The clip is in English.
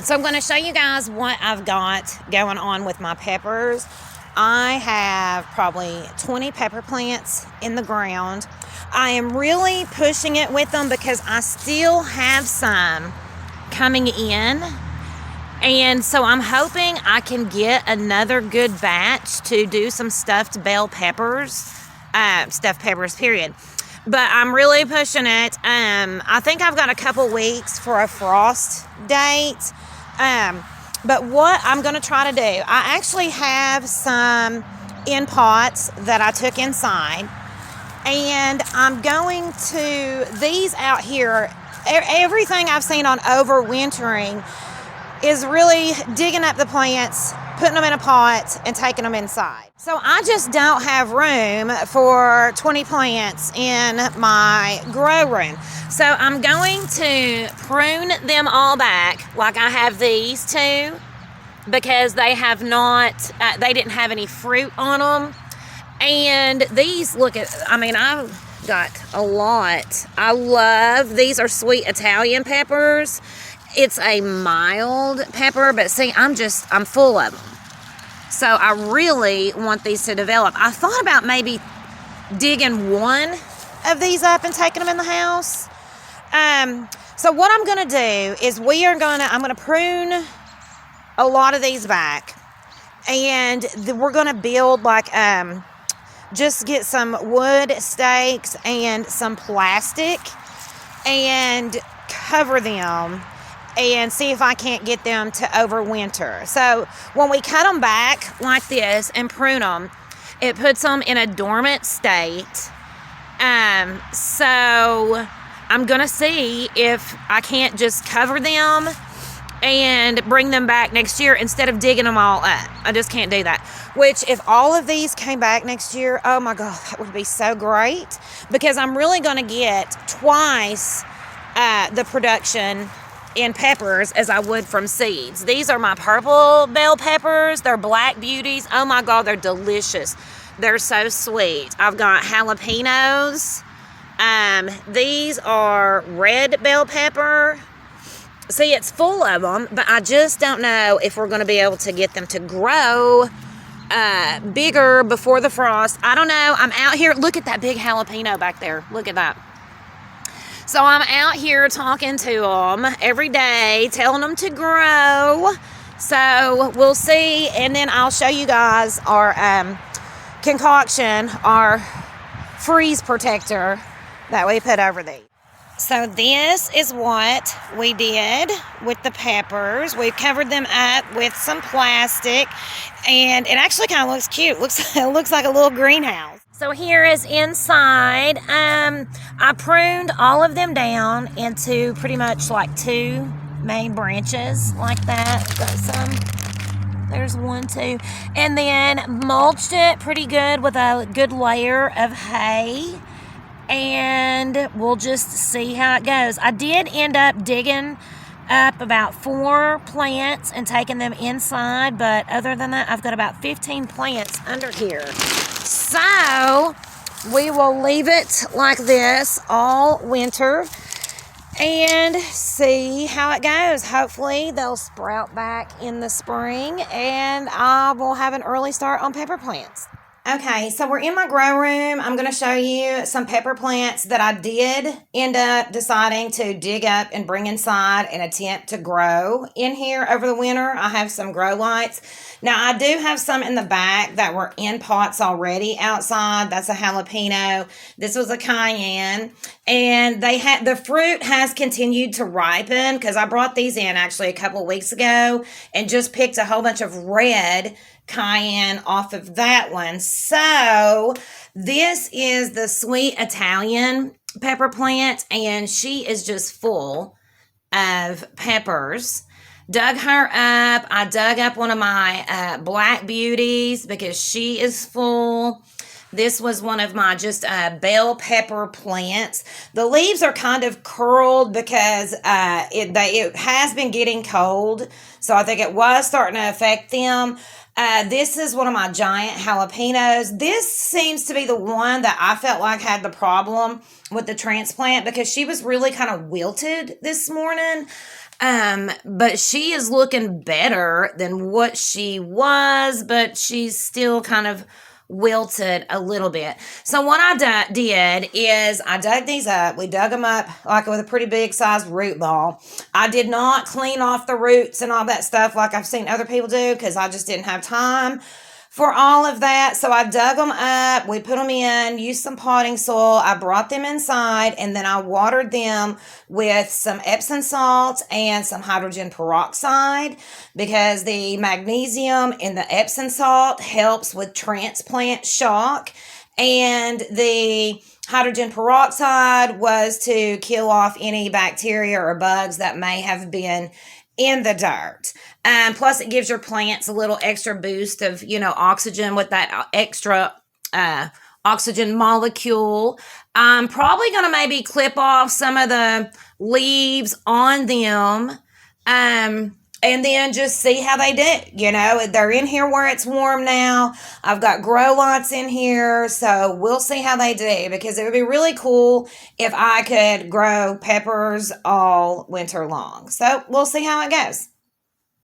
So I'm going to show you guys what I've got going on with my peppers. I have probably 20 pepper plants in the ground. I am really pushing it with them because I still have some coming in. And so I'm hoping I can get another good batch to do some stuffed bell peppers, period. But I'm really pushing it. I think I've got a couple weeks for a frost date. But what I'm going to try to do, I actually have some in pots that I took inside. And I'm going to, these out here, everything I've seen on Overwintering is really digging up the plants, putting them in a pot, and taking them inside. So I just don't have room for 20 plants in my grow room. So I'm going to prune them all back, like I have these two, because they have not, they didn't have any fruit on them. And these, I've got a lot. I love, these are sweet Italian peppers. It's a mild pepper, but see, I'm full of them. So I really want these to develop. I thought about maybe digging one of these up and taking them in the house. So what I'm going to do is I'm going to prune a lot of these back. And we're going to build just get some wood stakes and some plastic and cover them and see if I can't get them to overwinter. So when we cut them back like this and prune them, it puts them in a dormant state. So I'm going to see if I can't just cover them and bring them back next year instead of digging them all up. I just can't do that. Which, if all of these came back next year, oh my God, that would be so great. Because I'm really going to get twice the production in peppers as I would from seeds. These are my purple bell peppers. They're black beauties. Oh my God, they're delicious. They're so sweet. I've got jalapenos. These are red bell pepper. See, it's full of them, but I just don't know if we're going to be able to get them to grow bigger before the frost. I don't know. I'm out here. Look at that big jalapeno back there. Look at that. So I'm out here talking to them every day, telling them to grow. So we'll see, and then I'll show you guys our concoction, our freeze protector that we put over these. So this is what we did with the peppers. We've covered them up with some plastic, and it actually kind of looks cute. It looks like a little greenhouse. So here is inside. I pruned all of them down into pretty much like two main branches like that. Got some. There's one, two. And then mulched it pretty good with a good layer of hay. And we'll just see how it goes. I did end up digging up about 4 plants and taking them inside, but other than that, I've got about 15 plants under here. So we will leave it like this all winter and see how it goes. Hopefully they'll sprout back in the spring, and I will have an early start on pepper plants. Okay, so we're in my grow room. I'm going to show you some pepper plants that I did end up deciding to dig up and bring inside and attempt to grow in here over the winter. I have some grow lights. Now, I do have some in the back that were in pots already outside. That's a jalapeno. This was a cayenne. And the fruit has continued to ripen because I brought these in actually a couple of weeks ago and just picked a whole bunch of red cayenne off of that one. So this is the sweet Italian pepper plant, and she is just full of peppers. Dug her up. I dug up one of my black beauties because she is full. This was one of my just bell pepper plants. The leaves are kind of curled because it has been getting cold, so I think it was starting to affect them. This is one of my giant jalapenos. This seems to be the one that I felt like had the problem with the transplant because she was really kind of wilted this morning. But she is looking better than what she was, but she's still kind of wilted a little bit. So what I did is I dug these up. We dug them up like with a pretty big sized root ball. I did not clean off the roots and all that stuff like I've seen other people do because I just didn't have time for all of that. So I dug them up. We put them in, used some potting soil. I brought them inside and then I watered them with some Epsom salt and some hydrogen peroxide because the magnesium in the Epsom salt helps with transplant shock. And the hydrogen peroxide was to kill off any bacteria or bugs that may have been in the dirt. Plus, it gives your plants a little extra boost of, oxygen with that extra oxygen molecule. I'm probably going to maybe clip off some of the leaves on them. And then just see how they do. They're in here where it's warm now. I've got grow lights in here, so we'll see how they do because it would be really cool if I could grow peppers all winter long. So we'll see how it goes.